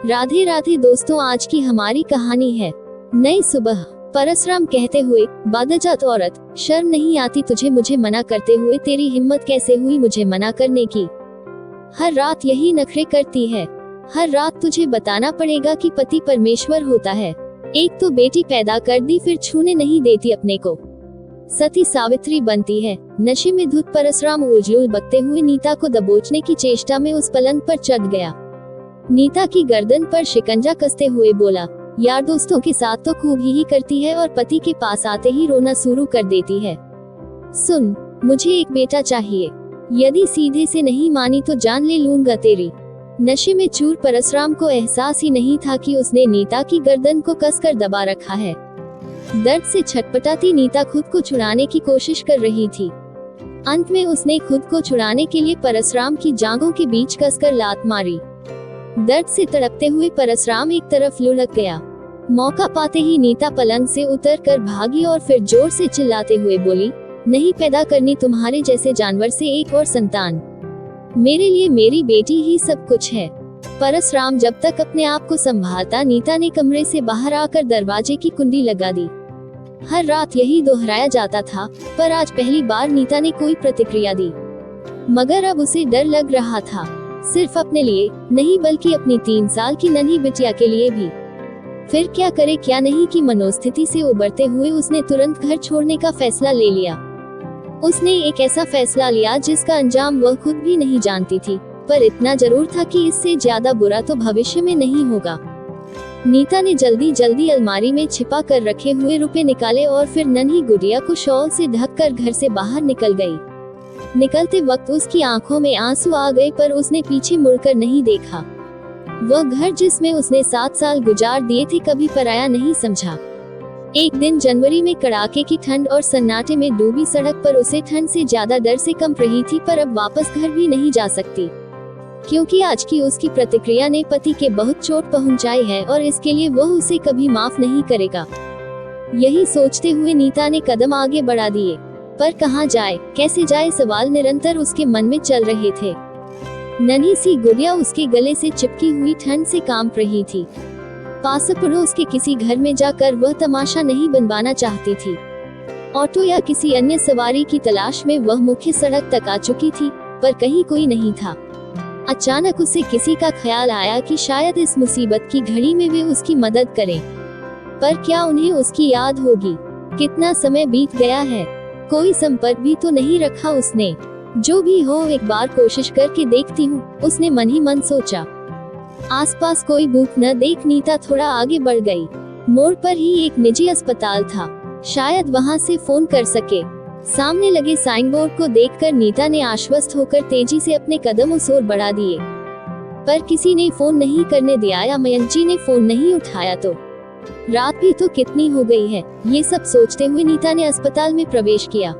राधे राधे दोस्तों, आज की हमारी कहानी है नई सुबह। परसराम कहते हुए, बादजात औरत, शर्म नहीं आती तुझे मुझे मना करते हुए? तेरी हिम्मत कैसे हुई मुझे मना करने की? हर रात यही नखरे करती है। हर रात तुझे बताना पड़ेगा कि पति परमेश्वर होता है। एक तो बेटी पैदा कर दी, फिर छूने नहीं देती अपने को। सती सावित्री बनती है। नशे में धुत परसराम उलझुल बकते हुए नीता को दबोचने की चेष्टा में उस पलंग पर चढ़ गया। नीता की गर्दन पर शिकंजा कसते हुए बोला, यार दोस्तों के साथ तो खूब ही करती है और पति के पास आते ही रोना शुरू कर देती है। सुन, मुझे एक बेटा चाहिए। यदि सीधे से नहीं मानी तो जान ले लूंगा तेरी। नशे में चूर परसराम को एहसास ही नहीं था कि उसने नीता की गर्दन को कसकर दबा रखा है। दर्द से छटपटाती नीता खुद को छुड़ाने की कोशिश कर रही थी। अंत में उसने खुद को छुड़ाने के लिए परसराम की जांघों के बीच कसकर लात मारी। दर्द से तड़पते हुए परसराम एक तरफ लुढ़क गया। मौका पाते ही नीता पलंग से उतरकर भागी और फिर जोर से चिल्लाते हुए बोली, नहीं पैदा करनी तुम्हारे जैसे जानवर से एक और संतान। मेरे लिए मेरी बेटी ही सब कुछ है। परसराम जब तक अपने आप को संभालता, नीता ने कमरे से बाहर आकर दरवाजे की कुंडी लगा दी। हर रात यही दोहराया जाता था, पर आज पहली बार नीता ने कोई प्रतिक्रिया दी। मगर अब उसे डर लग रहा था, सिर्फ अपने लिए नहीं बल्कि अपनी 3 साल की नन्ही बिटिया के लिए भी। फिर क्या करे क्या नहीं की मनोस्थिति से उबरते हुए उसने तुरंत घर छोड़ने का फैसला ले लिया। उसने एक ऐसा फैसला लिया जिसका अंजाम वह खुद भी नहीं जानती थी, पर इतना जरूर था कि इससे ज्यादा बुरा तो भविष्य में नहीं होगा। नीता ने जल्दी जल्दी अलमारी में छिपा कर रखे हुए रुपए निकाले और फिर नन्ही गुड़िया को शॉल से ढककर घर से बाहर निकल गई। निकलते वक्त उसकी आंखों में आंसू आ गए, पर उसने पीछे मुड़कर नहीं देखा। वह घर जिसमें उसने 7 साल गुजार दिए थे कभी पराया नहीं समझा। एक दिन जनवरी में कड़ाके की ठंड और सन्नाटे में डूबी सड़क पर उसे ठंड से ज्यादा डर से कंप रही थी, पर अब वापस घर भी नहीं जा सकती, क्योंकि आज की उसकी प्रतिक्रिया ने पति के बहुत चोट पहुंचाई है और इसके लिए वह उसे कभी माफ नहीं करेगा। यही सोचते हुए नीता ने कदम आगे बढ़ा दिए, पर कहाँ जाए कैसे जाए सवाल निरंतर उसके मन में चल रहे थे। नन्ही सी गुड़िया उसके गले से चिपकी हुई ठंड से कांप रही थी। पास पड़ोस के किसी घर में जाकर वह तमाशा नहीं बनवाना चाहती थी। ऑटो या किसी अन्य सवारी की तलाश में वह मुख्य सड़क तक आ चुकी थी, पर कहीं कोई नहीं था। अचानक उसे किसी का ख्याल आया कि शायद इस मुसीबत की घड़ी में वे उसकी मदद करें, पर क्या उन्हें उसकी याद होगी? कितना समय बीत गया है, कोई संपर्क भी तो नहीं रखा उसने। जो भी हो एक बार कोशिश करके देखती हूँ, उसने मन ही मन सोचा। आसपास कोई बूथ न देख नीता थोड़ा आगे बढ़ गई। मोड़ पर ही एक निजी अस्पताल था, शायद वहाँ से फोन कर सके। सामने लगे साइन बोर्ड को देखकर नीता ने आश्वस्त होकर तेजी से अपने कदम उस ओर बढ़ा दिए, पर किसी ने फोन नहीं करने दिया या मयंची ने फोन नहीं उठाया तो रात भी तो कितनी हो गई है। ये सब सोचते हुए नीता ने अस्पताल में प्रवेश किया।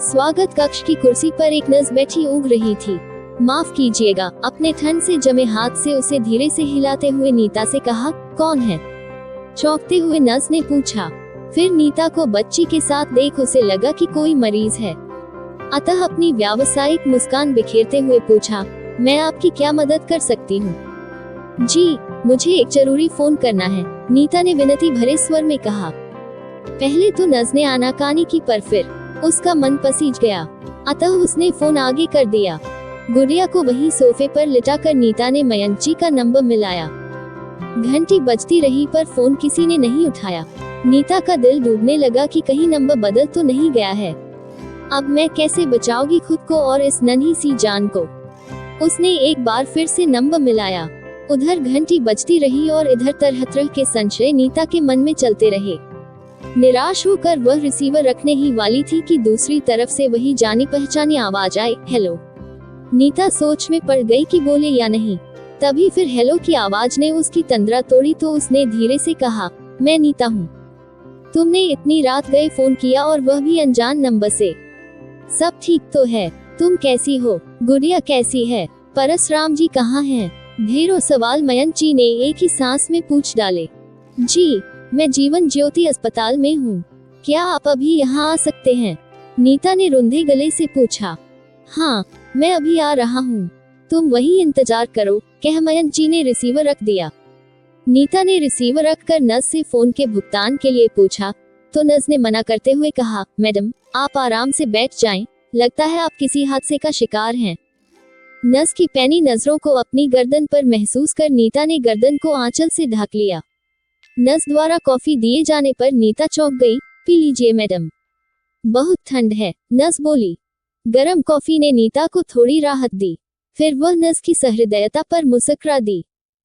स्वागत कक्ष की कुर्सी पर एक नर्स बैठी ऊँग रही थी। माफ कीजिएगा, अपने ठंड से जमे हाथ से उसे धीरे से हिलाते हुए नीता से कहा, कौन है? चौंकते हुए नर्स ने पूछा। फिर नीता को बच्ची के साथ देख उसे लगा कि कोई मरीज है, अतः अपनी व्यावसायिक मुस्कान बिखेरते हुए पूछा, मैं आपकी क्या मदद कर सकती हूँ? जी, मुझे एक जरूरी फोन करना है, नीता ने विनती भरे स्वर में कहा। पहले तो नर्स ने आनाकानी की, पर फिर उसका मन पसीज गया, अतः उसने फोन आगे कर दिया। गुड़िया को वहीं सोफे पर लिटाकर नीता ने मयंची का नंबर मिलाया। घंटी बजती रही पर फोन किसी ने नहीं उठाया। नीता का दिल डूबने लगा कि कहीं नंबर बदल तो नहीं गया है। अब मैं कैसे बचाऊंगी खुद को और इस नन्ही सी जान को? उसने एक बार फिर से नंबर मिलाया। उधर घंटी बजती रही और इधर तरह तरह के संशय नीता के मन में चलते रहे। निराश होकर वह रिसीवर रखने ही वाली थी कि दूसरी तरफ से वही जानी पहचानी आवाज आई, हेलो। नीता सोच में पड़ गई कि बोले या नहीं। तभी फिर हेलो की आवाज ने उसकी तंद्रा तोड़ी तो उसने धीरे से कहा, मैं नीता हूँ। तुमने इतनी रात गए फोन किया और वह भी अनजान नंबर से। सब ठीक तो है, तुम कैसी हो? गुड़िया कैसी है? परसराम जी कहाँ हैं? ढेरों सवाल मयंची ने एक ही सांस में पूछ डाले। जी, मैं जीवन ज्योति अस्पताल में हूँ, क्या आप अभी यहाँ आ सकते हैं? नीता ने रुंधे गले से पूछा। हाँ, मैं अभी आ रहा हूँ। तुम वही इंतजार करो, कह मयंक जी ने रिसीवर रख दिया। नीता ने रिसीवर रखकर नस से फोन के भुगतान के लिए पूछा तो नस ने मना करते हुए कहा, मैडम आप आराम से बैठ जाएं, लगता है आप किसी हादसे का शिकार हैं। नस की पैनी नजरों को अपनी गर्दन पर महसूस कर नीता ने गर्दन को आंचल से ढक लिया। नस द्वारा कॉफी दिए जाने पर नीता चौंक गई। पी लीजिए मैडम। बहुत ठंड है, नस बोली। गरम कॉफी ने नीता को थोड़ी राहत दी, फिर वह नस की सहृदयता पर मुस्कुरा दी।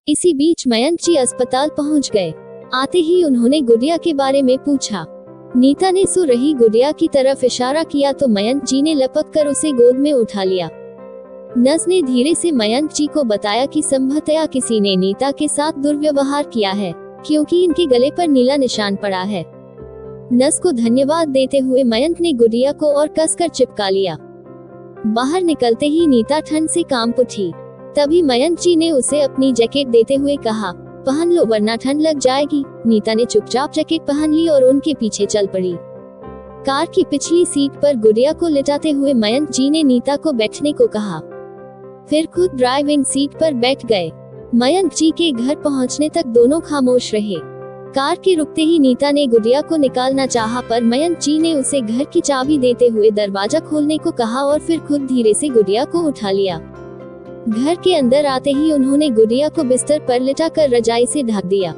इसी बीच मयंक जी अस्पताल पहुंच गए। आते ही उन्होंने गुड़िया के बारे में पूछा। नीता ने सो रही गुड़िया की तरफ इशारा किया तो मयंक जी ने लपक कर उसे गोद में उठा लिया। नस ने धीरे से मयंक जी को बताया कि संभवतया किसी ने नीता के साथ दुर्व्यवहार किया है, क्योंकि इनके गले पर नीला निशान पड़ा है। नस को धन्यवाद देते हुए मयंक ने गुड़िया को और कसकर चिपका लिया। बाहर निकलते ही नीता ठंड से कांप उठी। तभी मयंक जी ने उसे अपनी जैकेट देते हुए कहा, पहन लो वरना ठंड लग जाएगी। नीता ने चुपचाप जैकेट पहन ली और उनके पीछे चल पड़ी। कार की पिछली सीट पर गुड़िया को लिटाते हुए मयंक जी ने नीता को बैठने को कहा, फिर खुद ड्राइविंग सीट पर बैठ गए। मयंक जी के घर पहुंचने तक दोनों खामोश रहे। कार के रुकते ही नीता ने गुड़िया को निकालना चाहा पर मयंक जी ने उसे घर की चाबी देते हुए दरवाजा खोलने को कहा और फिर खुद धीरे से गुड़िया को उठा लिया। घर के अंदर आते ही उन्होंने गुड़िया को बिस्तर पर लिटाकर रजाई से ढक दिया।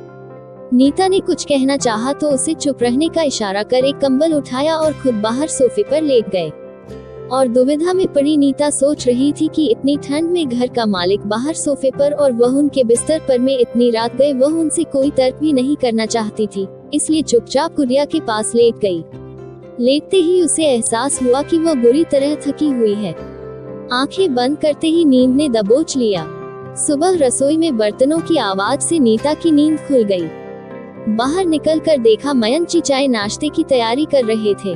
नीता ने कुछ कहना चाहा तो उसे चुप रहने का इशारा कर एक कंबल उठाया और खुद बाहर सोफे पर लेट गए। और दुविधा में पड़ी नीता सोच रही थी कि इतनी ठंड में घर का मालिक बाहर सोफे पर और वह उनके बिस्तर पर में इतनी रात गए, वह उनसे कोई तर्क भी नहीं करना चाहती थी, इसलिए चुपचाप गुड़िया के पास लेट गई। लेटते ही उसे एहसास हुआ कि वह बुरी तरह थकी हुई है। आंखें बंद करते ही नींद ने दबोच लिया। सुबह रसोई में बर्तनों की आवाज से नीता की नींद खुल गई। बाहर निकलकर देखा मयंक जी चाय नाश्ते की तैयारी कर रहे थे।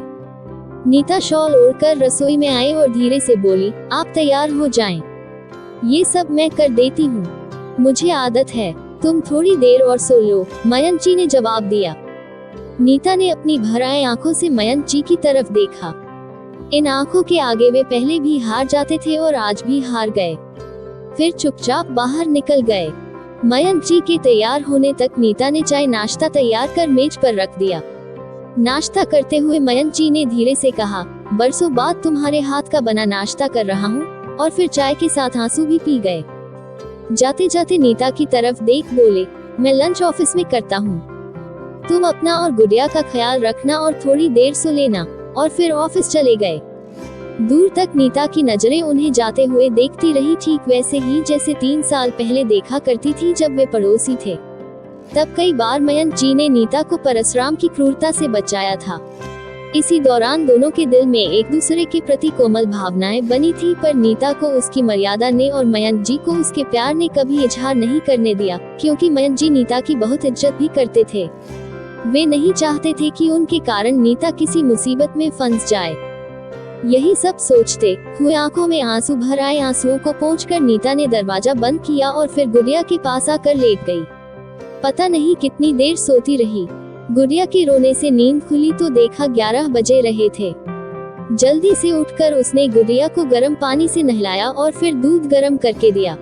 नीता शॉल ओढ़कर रसोई में आई और धीरे से बोली, आप तैयार हो जाएं। ये सब मैं कर देती हूँ, मुझे आदत है, तुम थोड़ी देर और सो लो, मयंक जी ने जवाब दिया। नीता ने अपनी भर आई आंखों से मयंक जी की तरफ देखा। इन आंखों के आगे वे पहले भी हार जाते थे और आज भी हार गए। फिर चुपचाप बाहर निकल गए। मयंक जी के तैयार होने तक नीता ने चाय नाश्ता तैयार कर मेज पर रख दिया। नाश्ता करते हुए मयंक जी ने धीरे से कहा, बरसों बाद तुम्हारे हाथ का बना नाश्ता कर रहा हूँ, और फिर चाय के साथ आंसू भी पी गए। जाते जाते नीता की तरफ देख बोले, मैं लंच ऑफिस में करता हूँ, तुम अपना और गुड़िया का ख्याल रखना और थोड़ी देर सो लेना। और फिर ऑफिस चले गए। दूर तक नीता की नजरें उन्हें जाते हुए देखती रही, ठीक वैसे ही जैसे 3 साल पहले देखा करती थी जब वे पड़ोसी थे। तब कई बार मयंक जी ने नीता को परशुराम की क्रूरता से बचाया था। इसी दौरान दोनों के दिल में एक दूसरे के प्रति कोमल भावनाएं बनी थी, पर नीता को उसकी मर्यादा ने और मयंक जी को उसके प्यार ने कभी इजहार नहीं करने दिया, क्योंकि मयंक जी नीता की बहुत इज्जत भी करते थे। वे नहीं चाहते थे कि उनके कारण नीता किसी मुसीबत में फंस जाए। यही सब सोचते हुए आंखों में आंसू भर आए। आंसुओं को पोंछकर नीता ने दरवाजा बंद किया और फिर गुड़िया के पास आकर लेट गई। पता नहीं कितनी देर सोती रही। गुड़िया के रोने से नींद खुली तो देखा 11 बजे रहे थे। जल्दी से उठकर उसने गुड़िया को गर्म पानी से नहलाया और फिर दूध गर्म करके दिया।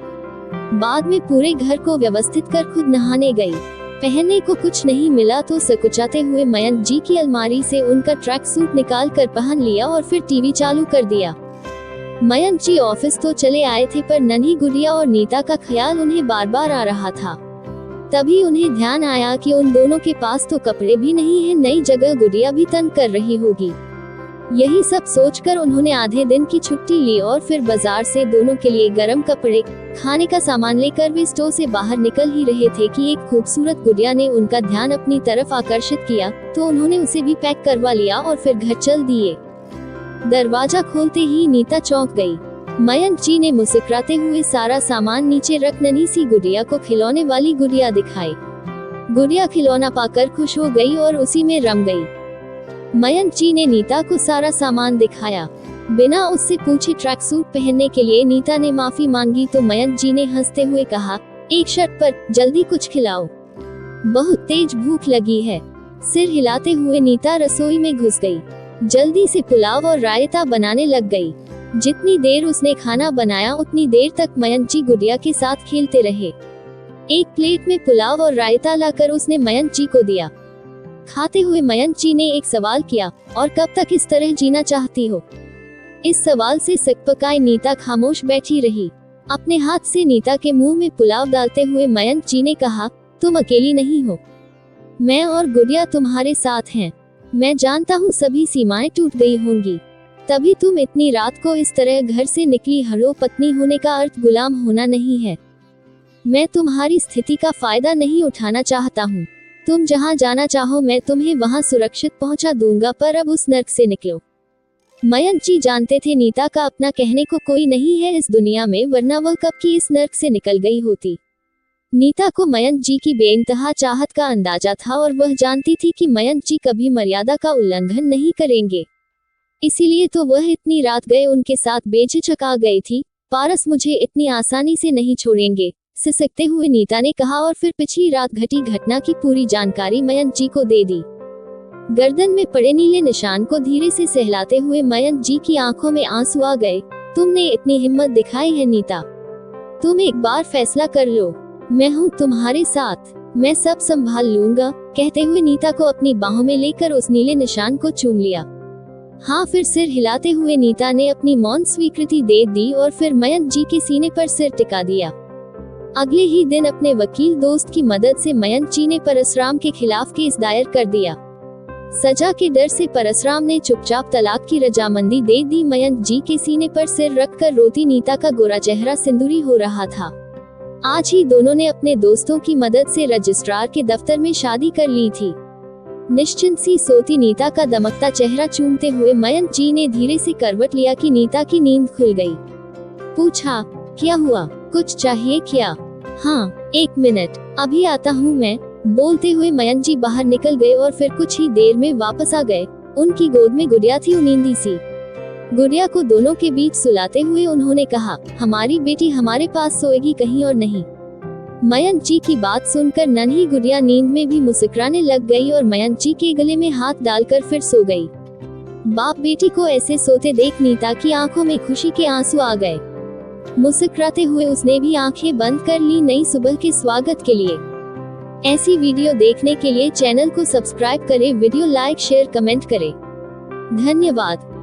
बाद में पूरे घर को व्यवस्थित कर खुद नहाने गई। पहनने को कुछ नहीं मिला तो सकुचाते हुए मयंक जी की अलमारी से उनका ट्रैक सूट निकाल कर पहन लिया और फिर टीवी चालू कर दिया। मयंक जी ऑफिस तो चले आए थे, पर नन्ही गुड़िया और नीता का ख्याल उन्हें बार बार आ रहा था। तभी उन्हें ध्यान आया कि उन दोनों के पास तो कपड़े भी नहीं हैं, नई जगह गुड़िया भी तंग कर रही होगी। यही सब सोचकर उन्होंने आधे दिन की छुट्टी ली और फिर बाजार से दोनों के लिए गर्म कपड़े, खाने का सामान लेकर वे स्टोर से बाहर निकल ही रहे थे कि एक खूबसूरत गुड़िया ने उनका ध्यान अपनी तरफ आकर्षित किया, तो उन्होंने उसे भी पैक करवा लिया और फिर घर चल दिए। दरवाजा खोलते ही नीता चौंक गई। मयंक जी ने मुस्कुराते हुए सारा सामान नीचे रख नन्ही सी गुड़िया को खिलौने वाली गुड़िया दिखाई। गुड़िया खिलौना पाकर खुश हो गई और उसी में रम गई। मयंक जी ने नीता को सारा सामान दिखाया। बिना उससे पूछे ट्रैक सूट पहनने के लिए नीता ने माफी मांगी तो मयंक जी ने हंसते हुए कहा, एक शर्त पर, जल्दी कुछ खिलाओ, बहुत तेज भूख लगी है। सिर हिलाते हुए नीता रसोई में घुस गई। जल्दी से पुलाव और रायता बनाने लग गई। जितनी देर उसने खाना बनाया उतनी देर तक मयंक जी गुड़िया के साथ खेलते रहे। एक प्लेट में पुलाव और रायता लाकर उसने मयंक जी को दिया। खाते हुए मयंक जी ने एक सवाल किया, और कब तक इस तरह जीना चाहती हो? इस सवाल से सकपकाई नीता खामोश बैठी रही। अपने हाथ से नीता के मुंह में पुलाव डालते हुए मयंक जी ने कहा, तुम अकेली नहीं हो, मैं और गुड़िया तुम्हारे साथ हैं। मैं जानता हूँ सभी सीमाएं टूट गई होंगी, तभी तुम इतनी रात को इस तरह घर से निकली। हरो पत्नी होने का अर्थ गुलाम होना नहीं है। मैं तुम्हारी स्थिति का फायदा नहीं उठाना चाहता हूँ। तुम जहाँ जाना चाहो मैं तुम्हें वहाँ सुरक्षित पहुँचा दूंगा, पर अब उस नर्क से निकलो। मयंक जी जानते थे नीता का अपना कहने को कोई नहीं है इस दुनिया में, वरना वह कब की इस नर्क से निकल गई होती। नीता को मयंक जी की बेइंतहा चाहत का अंदाजा था और वह जानती थी कि मयंक जी कभी मर्यादा का उल्लंघन नहीं करेंगे। इसीलिए तो वह इतनी रात गए उनके साथ बेझिझक आ गई थी। पारस मुझे इतनी आसानी से नहीं छोड़ेंगे, सिसकते हुए नीता ने कहा और फिर पिछली रात घटी घटना की पूरी जानकारी मयंक जी को दे दी। गर्दन में पड़े नीले निशान को धीरे से सहलाते हुए मयंक जी की आंखों में आंसू आ गए। तुमने इतनी हिम्मत दिखाई है नीता, तुम एक बार फैसला कर लो, मैं हूँ तुम्हारे साथ, मैं सब संभाल लूंगा। कहते हुए नीता को अपनी बाहों में लेकर उस नीले निशान को चूम लिया। हाँ, फिर सिर हिलाते हुए नीता ने अपनी मौन स्वीकृति दे दी और फिर मयंक जी के सीने पर सिर टिका दिया। अगले ही दिन अपने वकील दोस्त की मदद से मयंक जी ने परसराम के खिलाफ केस दायर कर दिया। सजा के डर से परसराम ने चुपचाप तलाक की रजामंदी दे दी। मयंक जी के सीने पर सिर रखकर रोती नीता का गोरा चेहरा सिंदूरी हो रहा था। आज ही दोनों ने अपने दोस्तों की मदद से रजिस्ट्रार के दफ्तर में शादी कर ली थी। निश्चिंत सी सोती नीता का दमकता चेहरा चूमते हुए मयंक जी ने धीरे से करवट लिया कि नीता की नींद खुल गई। पूछा, क्या हुआ, कुछ चाहिए क्या? हाँ, 1 मिनट, अभी आता हूँ मैं। बोलते हुए मयंक जी बाहर निकल गए और फिर कुछ ही देर में वापस आ गए। उनकी गोद में गुड़िया थी, नींदी सी। गुड़िया को दोनों के बीच सुलाते हुए उन्होंने कहा, हमारी बेटी हमारे पास सोएगी, कहीं और नहीं। मयंक जी की बात सुनकर नन्ही गुड़िया नींद में भी मुस्कुराने लग गई और मयंक जी के गले में हाथ डालकर फिर सो गई। बाप बेटी को ऐसे सोते देख नीता की आंखों में खुशी के आंसू आ गए। मुस्कुराते हुए उसने भी आंखें बंद कर ली। नई सुबह के स्वागत के लिए ऐसी वीडियो देखने के लिए चैनल को सब्सक्राइब करें, वीडियो लाइक शेयर कमेंट करें। धन्यवाद।